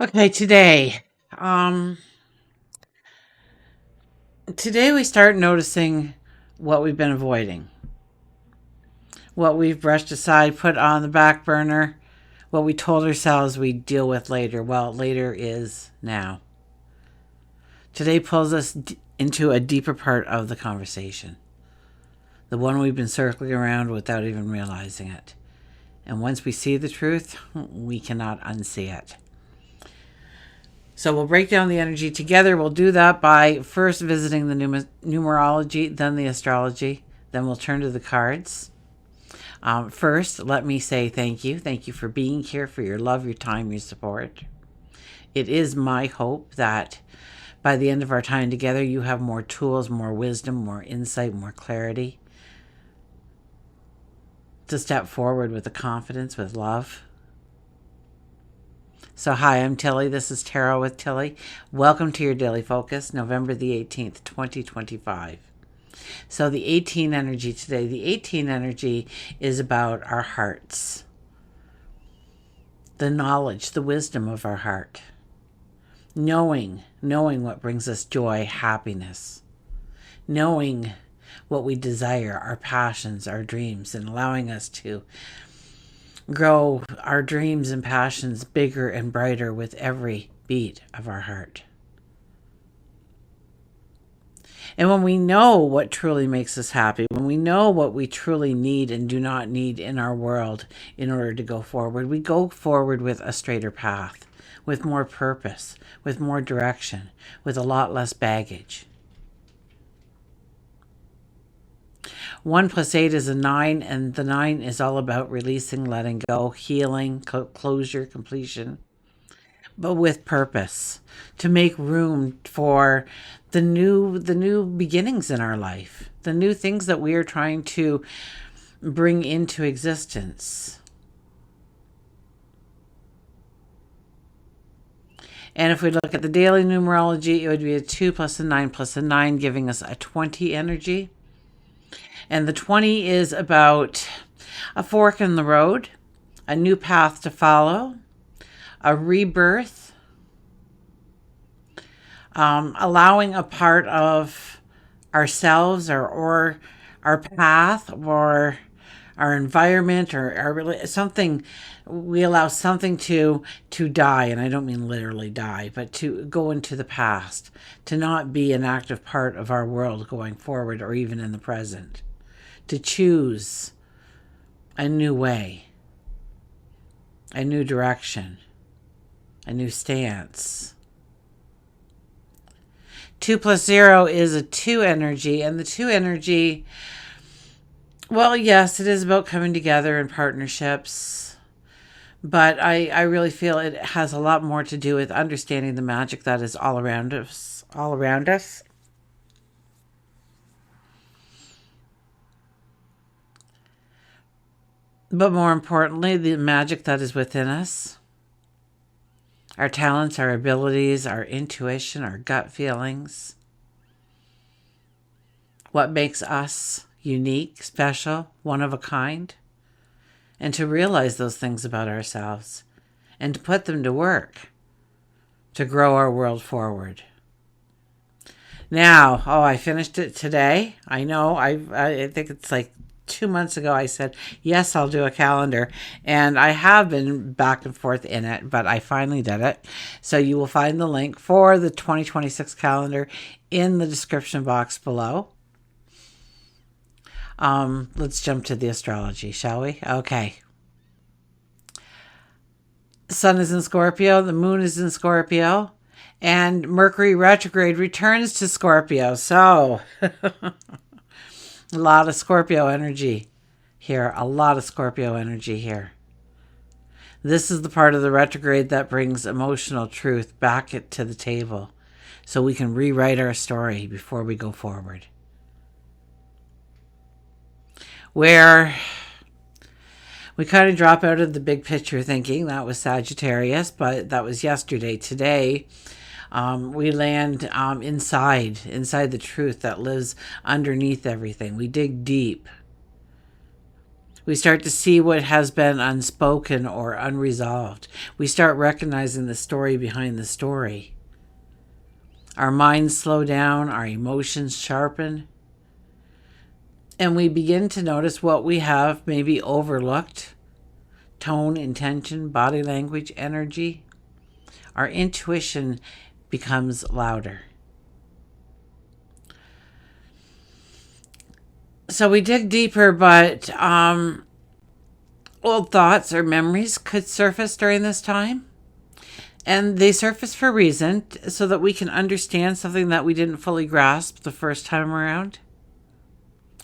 Okay, Um today we start noticing what we've been avoiding, what we've brushed aside, put on the back burner, what we told ourselves we'd deal with later. Well, later is now. Today pulls us into a deeper part of the conversation, the one we've been circling around without even realizing it. And once we see the truth, we cannot unsee it. So we'll break down the energy together. We'll do that by first visiting the numerology, then the astrology, then we'll turn to the cards. First, let me say thank you. Thank you for being here, for your love, your time, your support. It is my hope that by the end of our time together, you have more tools, more wisdom, more insight, more clarity to step forward with the confidence, with love. So, hi, I'm Tilly. This is Tarot with Tilly. Welcome to your Daily Focus, November the 18th, 2025. So, the 18 energy today, the 18 energy is about our hearts, the knowledge, the wisdom of our heart, knowing what brings us joy, happiness, knowing what we desire, our passions, our dreams, and allowing us to grow our dreams and passions bigger and brighter with every beat of our heart. And when we know what truly makes us happy, when we know what we truly need and do not need in our world in order to go forward, we go forward with a straighter path, with more purpose, with more direction, with a lot less baggage. 1 plus 8 is a 9, and the 9 is all about releasing, letting go, healing, closure, completion, but with purpose, to make room for the new beginnings in our life, the new things that we are trying to bring into existence. And if we look at the daily numerology, it would be a 2 plus a 9 plus a 9, giving us a 20 energy. And the 20 is about a fork in the road, a new path to follow, a rebirth, allowing a part of ourselves or our path or our environment or something. We allow something to die, and I don't mean literally die, but to go into the past, to not be an active part of our world going forward or even in the present, to choose a new way, a new direction, a new stance. 2 plus 0 is a 2 energy, and the 2 energy, well, yes, it is about coming together in partnerships, but I really feel it has a lot more to do with understanding the magic that is all around us, But more importantly, the magic that is within us, our talents, our abilities, our intuition, our gut feelings, what makes us unique, special, one of a kind, and to realize those things about ourselves and to put them to work to grow our world forward. Now, I finished it today. I know, I think it's like 2 months ago I said, yes, I'll do a calendar. And I have been back and forth in it, but I finally did it. So you will find the link for the 2026 calendar in the description box below. Let's jump to the astrology, shall we? Okay. Sun is in Scorpio. The moon is in Scorpio. And Mercury retrograde returns to Scorpio. So, a lot of Scorpio energy here. A lot of Scorpio energy here. This is the part of the retrograde that brings emotional truth back to the table so we can rewrite our story before we go forward. Where we kind of drop out of the big picture thinking that was Sagittarius, but that was yesterday. Today, we land inside the truth that lives underneath everything. We dig deep. We start to see what has been unspoken or unresolved. We start recognizing the story behind the story. Our minds slow down, our emotions sharpen, and we begin to notice what we have maybe overlooked: tone, intention, body language, energy. Our intuition becomes louder. So we dig deeper, but old thoughts or memories could surface during this time. And they surface for a reason, so that we can understand something that we didn't fully grasp the first time around.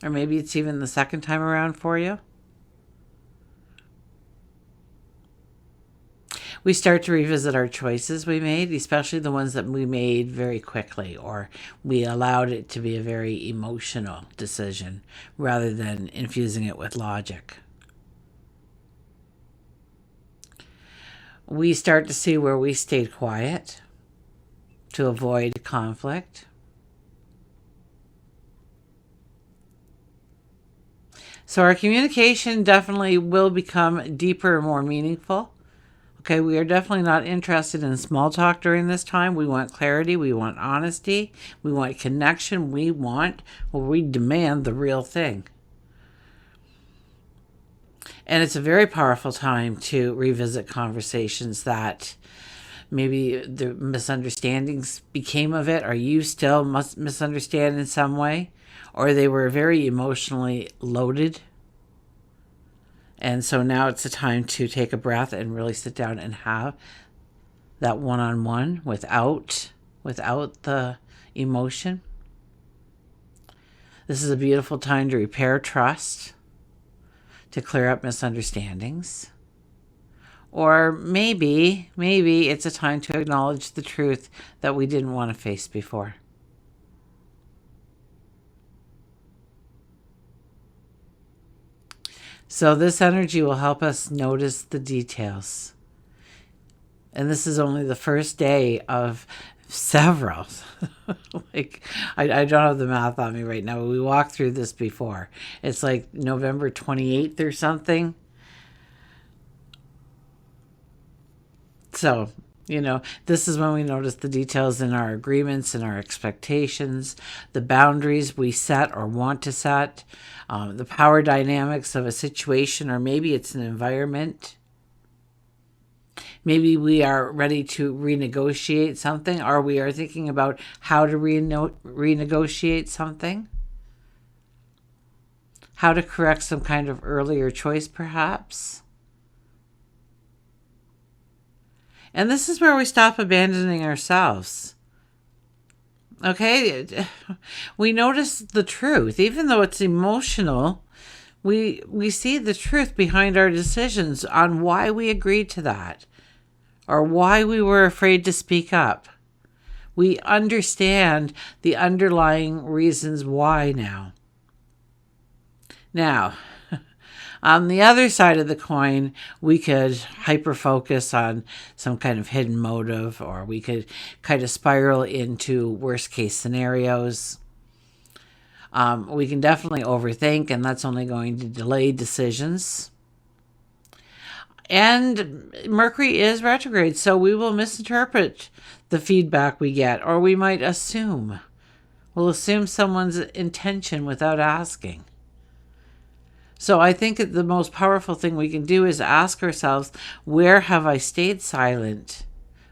Or maybe it's even the second time around for you. We start to revisit our choices we made, especially the ones that we made very quickly, or we allowed it to be a very emotional decision rather than infusing it with logic. We start to see where we stayed quiet to avoid conflict. So our communication definitely will become deeper and more meaningful. Okay, we are definitely not interested in small talk during this time. We want clarity, we want honesty, we want connection, we demand the real thing. And it's a very powerful time to revisit conversations that maybe the misunderstandings became of it, or you still must misunderstand in some way, or they were very emotionally loaded. And so now it's a time to take a breath and really sit down and have that one-on-one without the emotion. This is a beautiful time to repair trust, to clear up misunderstandings. Or maybe it's a time to acknowledge the truth that we didn't want to face before. So this energy will help us notice the details. And this is only the first day of several. Like, I don't have the math on me right now. We walked through this before. It's like November 28th or something. So, this is when we notice the details in our agreements and our expectations, the boundaries we set or want to set, the power dynamics of a situation, or maybe it's an environment. Maybe we are ready to renegotiate something, or we are thinking about how to renegotiate something. How to correct some kind of earlier choice, perhaps. And this is where we stop abandoning ourselves. Okay? We notice the truth. Even though it's emotional, we see the truth behind our decisions on why we agreed to that, or why we were afraid to speak up. We understand the underlying reasons why now. Now, on the other side of the coin, we could hyper-focus on some kind of hidden motive, or we could kind of spiral into worst-case scenarios. We can definitely overthink, and that's only going to delay decisions. And Mercury is retrograde, so we will misinterpret the feedback we get, or we might assume. We'll assume someone's intention without asking. So I think that the most powerful thing we can do is ask ourselves, where have I stayed silent?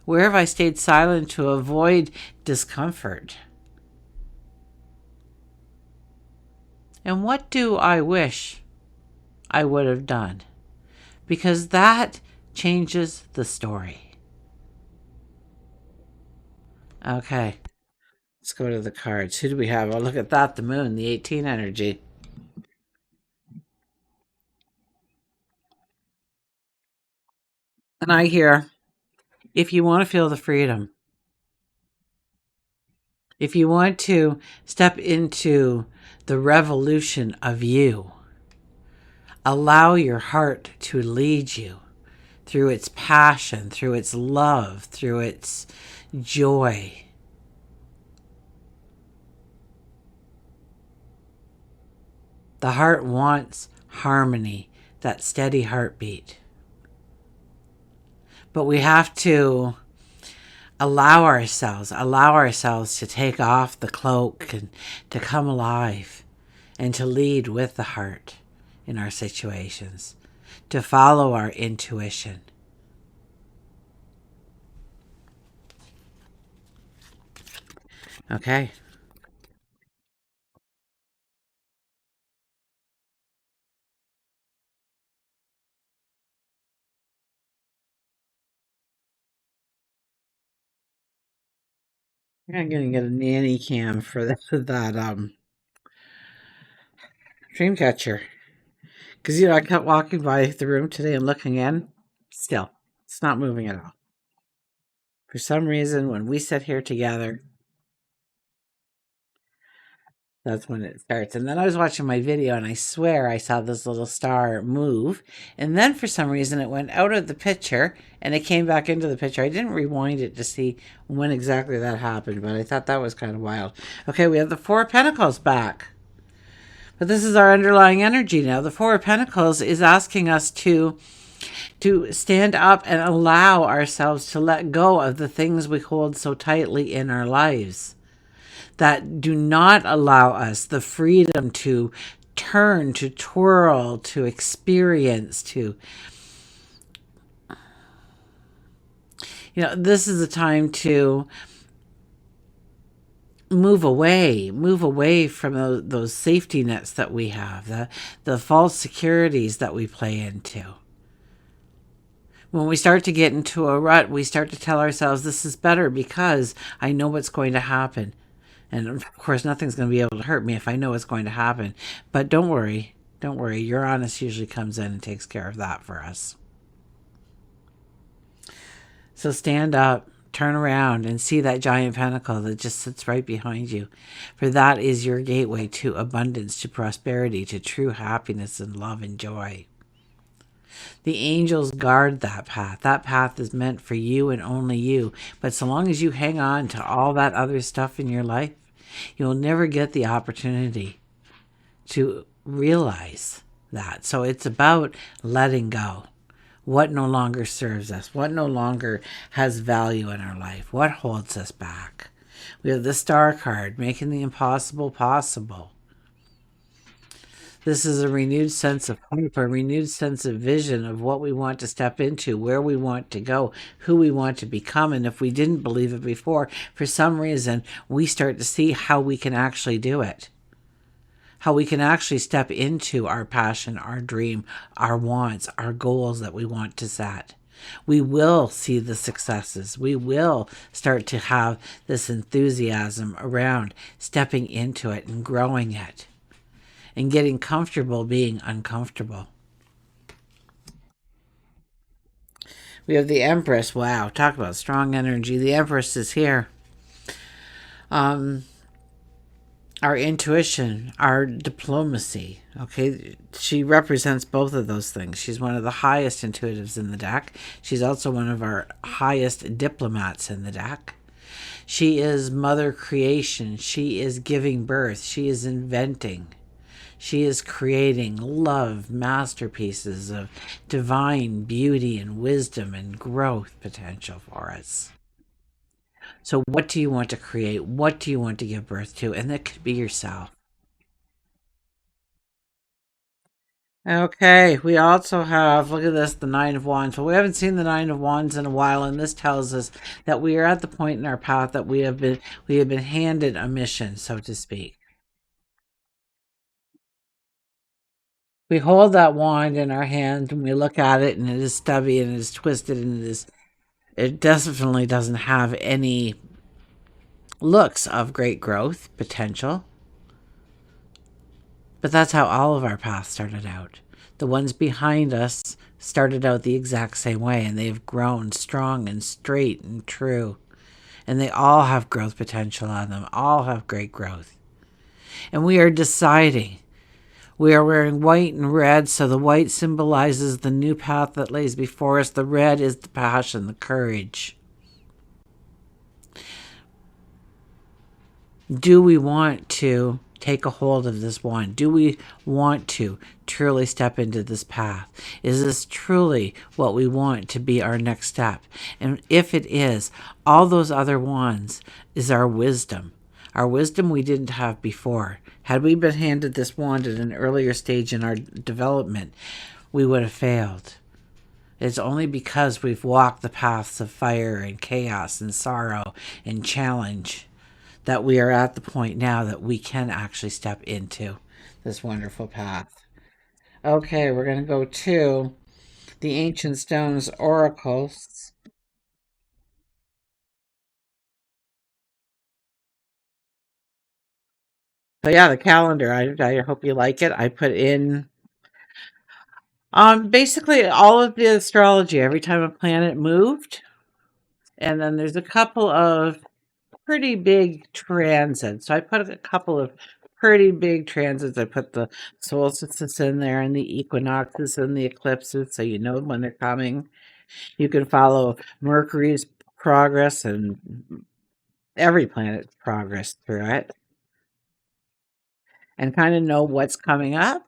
Where have I stayed silent to avoid discomfort? And what do I wish I would have done? Because that changes the story. Okay, let's go to the cards. Who do we have? Oh, look at that, the moon, the 18 energy. And I hear, if you want to feel the freedom, if you want to step into the revolution of you, allow your heart to lead you through its passion, through its love, through its joy. The heart wants harmony that steady heartbeat. But we have to allow ourselves to take off the cloak and to come alive and to lead with the heart in our situations, to follow our intuition. Okay. I'm gonna get a nanny cam for that dream catcher. Because I kept walking by the room today and looking in. Still, it's not moving at all. For some reason, when we sit here together, that's when it starts. And then I was watching my video and I swear I saw this little star move. And then for some reason it went out of the picture and it came back into the picture. I didn't rewind it to see when exactly that happened, but I thought that was kind of wild. Okay, we have the Four of Pentacles back. But this is our underlying energy now. The Four of Pentacles is asking us to stand up and allow ourselves to let go of the things we hold so tightly in our lives that do not allow us the freedom to turn, to twirl, to experience, to... this is a time to move away from those safety nets that we have, the false securities that we play into. When we start to get into a rut, we start to tell ourselves, this is better because I know what's going to happen. And of course, nothing's going to be able to hurt me if I know what's going to happen. But don't worry. Uranus usually comes in and takes care of that for us. So stand up, turn around, and see that giant pentacle that just sits right behind you. For that is your gateway to abundance, to prosperity, to true happiness and love and joy. The angels guard that path. That path is meant for you and only you. But so long as you hang on to all that other stuff in your life, you'll never get the opportunity to realize that. So it's about letting go. What no longer serves us? What no longer has value in our life? What holds us back? We have the Star card, making the impossible possible. This is a renewed sense of hope, a renewed sense of vision of what we want to step into, where we want to go, who we want to become. And if we didn't believe it before, for some reason, we start to see how we can actually do it. How we can actually step into our passion, our dream, our wants, our goals that we want to set. We will see the successes. We will start to have this enthusiasm around stepping into it and growing it. And getting comfortable being uncomfortable. We have the Empress. Wow, talk about strong energy. The Empress is here. Our intuition, our diplomacy. Okay, she represents both of those things. She's one of the highest intuitives in the deck. She's also one of our highest diplomats in the deck. She is mother creation. She is giving birth. She is inventing. She is creating love masterpieces of divine beauty and wisdom and growth potential for us. So what do you want to create? What do you want to give birth to? And that could be yourself. Okay, we also have, look at this, the Nine of Wands. But we haven't seen the Nine of Wands in a while, and this tells us that we are at the point in our path that we have been handed a mission, so to speak. We hold that wand in our hand and we look at it and it is stubby and it is twisted and it definitely doesn't have any looks of great growth potential. But that's how all of our paths started out. The ones behind us started out the exact same way, and they have grown strong and straight and true. And they all have growth potential on them, all have great growth. And we are deciding. We are wearing white and red, so the white symbolizes the new path that lays before us. The red is the passion, the courage. Do we want to take a hold of this wand? Do we want to truly step into this path? Is this truly what we want to be our next step? And if it is, all those other wands is our wisdom. Our wisdom we didn't have before. Had we been handed this wand at an earlier stage in our development, we would have failed. It's only because we've walked the paths of fire and chaos and sorrow and challenge that we are at the point now that we can actually step into this wonderful path. Okay, we're going to go to the Ancient Stones Oracles. So yeah, the calendar. I hope you like it. I put in basically all of the astrology every time a planet moved, and then there's a couple of pretty big transits. So I put a couple of pretty big transits. I put the solstices in there and the equinoxes and the eclipses, so you know when they're coming. You can follow Mercury's progress and every planet's progress through it, and kind of know what's coming up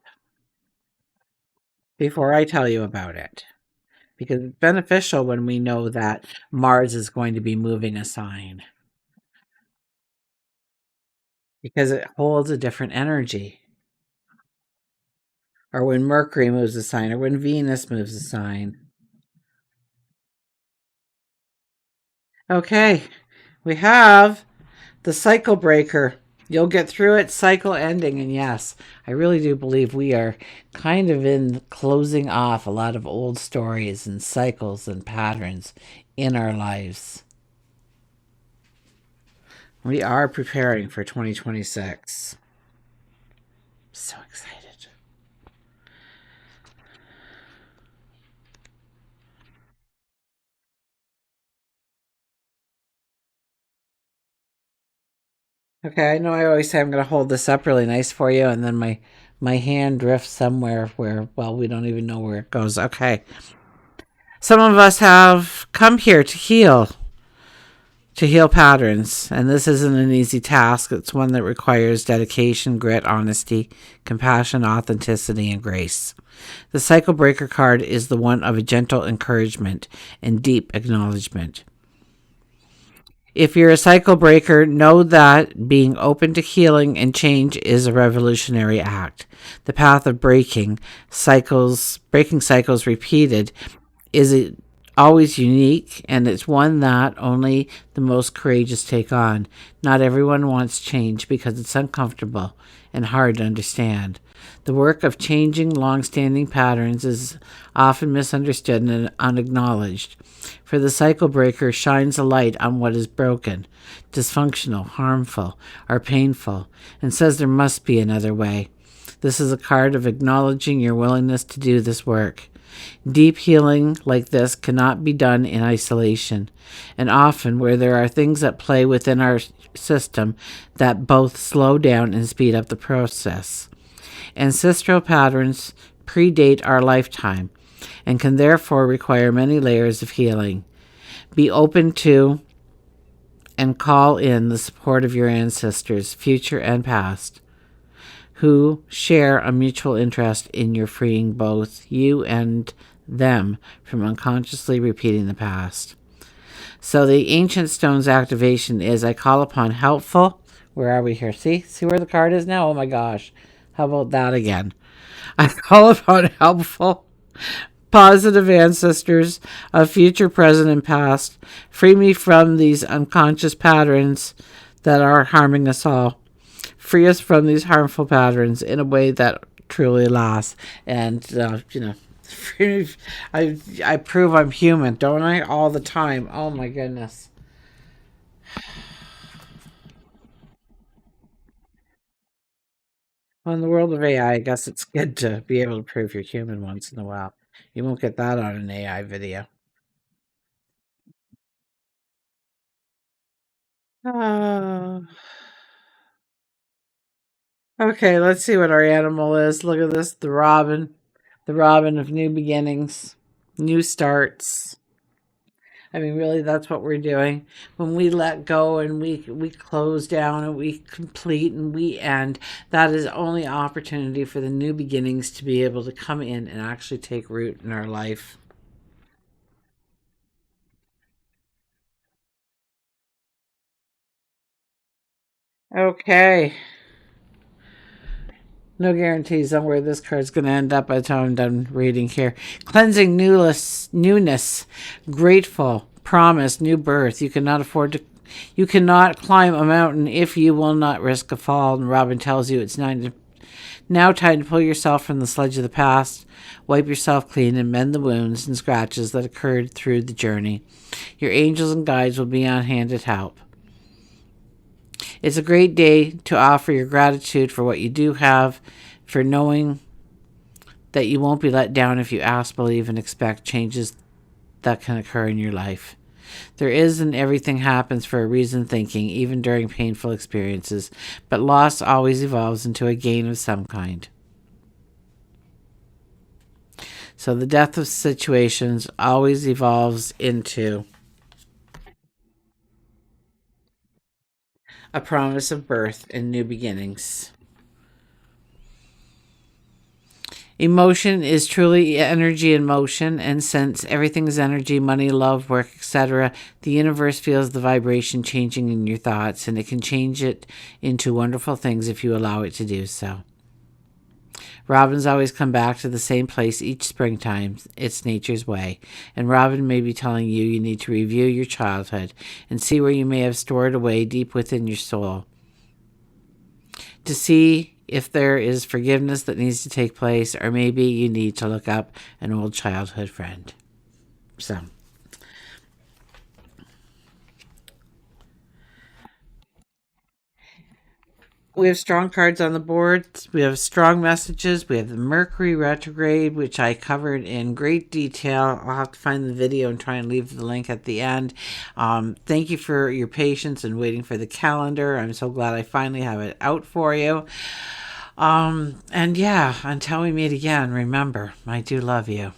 before I tell you about it. Because it's beneficial when we know that Mars is going to be moving a sign, because it holds a different energy. Or when Mercury moves a sign, or when Venus moves a sign. Okay, we have the cycle breaker. You'll get through it, cycle ending. And yes, I really do believe we are kind of in closing off a lot of old stories and cycles and patterns in our lives. We are preparing for 2026. So excited. Okay, I know I always say I'm going to hold this up really nice for you, and then my hand drifts somewhere where, well, we don't even know where it goes. Okay. Some of us have come here to heal patterns, and this isn't an easy task. It's one that requires dedication, grit, honesty, compassion, authenticity, and grace. The cycle breaker card is the one of a gentle encouragement and deep acknowledgement. If you're a cycle breaker, know that being open to healing and change is a revolutionary act. The path of breaking cycles repeated is always unique, and it's one that only the most courageous take on. Not everyone wants change because it's uncomfortable and hard to understand. The work of changing long-standing patterns is often misunderstood and unacknowledged. For the cycle breaker shines a light on what is broken, dysfunctional, harmful, or painful, and says there must be another way. This is a card of acknowledging your willingness to do this work. Deep healing like this cannot be done in isolation, and often where there are things at play within our system that both slow down and speed up the process. Ancestral patterns predate our lifetime and can therefore require many layers of healing. Be open to and call in the support of your ancestors, future and past, who share a mutual interest in your freeing both you and them from unconsciously repeating the past. So the Ancient Stones activation is I call upon helpful. Where are we here? See where the card is now? Oh my gosh. How about that again? I call upon helpful, positive ancestors of future, present, and past. Free me from these unconscious patterns that are harming us all. Free us from these harmful patterns in a way that truly lasts. And, I prove I'm human, don't I? All the time. Oh my goodness. Well, in the world of AI, I guess it's good to be able to prove you're human once in a while. You won't get that on an AI video. Oh. Okay, let's see what our animal is. Look at this, the robin. The robin of new beginnings, new starts. I mean, really, that's what we're doing. When we let go and we close down and we complete and we end, that is only opportunity for the new beginnings to be able to come in and actually take root in our life. Okay. No guarantees on where this card's going to end up by the time I'm done reading here. Cleansing newness, grateful, promise, new birth. You cannot climb a mountain if you will not risk a fall. And Robin tells you it's now time to pull yourself from the sledge of the past, wipe yourself clean, and mend the wounds and scratches that occurred through the journey. Your angels and guides will be on hand to help. It's a great day to offer your gratitude for what you do have, for knowing that you won't be let down if you ask, believe, and expect changes that can occur in your life. There is and everything happens for a reason thinking, even during painful experiences, but loss always evolves into a gain of some kind. So the death of situations always evolves into a promise of birth and new beginnings. Emotion is truly energy in motion, and since everything is energy, money, love, work, etc., the universe feels the vibration changing in your thoughts, and it can change it into wonderful things if you allow it to do so. Robins always come back to the same place each springtime. It's nature's way. And Robin may be telling you you need to review your childhood and see where you may have stored away deep within your soul, to see if there is forgiveness that needs to take place, or maybe you need to look up an old childhood friend. So, we have strong cards on the board. We have strong messages. We have the Mercury retrograde, which I covered in great detail. I'll have to find the video and try and leave the link at the end. Thank you for your patience and waiting for the calendar. I'm so glad I finally have it out for you. And yeah, until we meet again, remember, I do love you.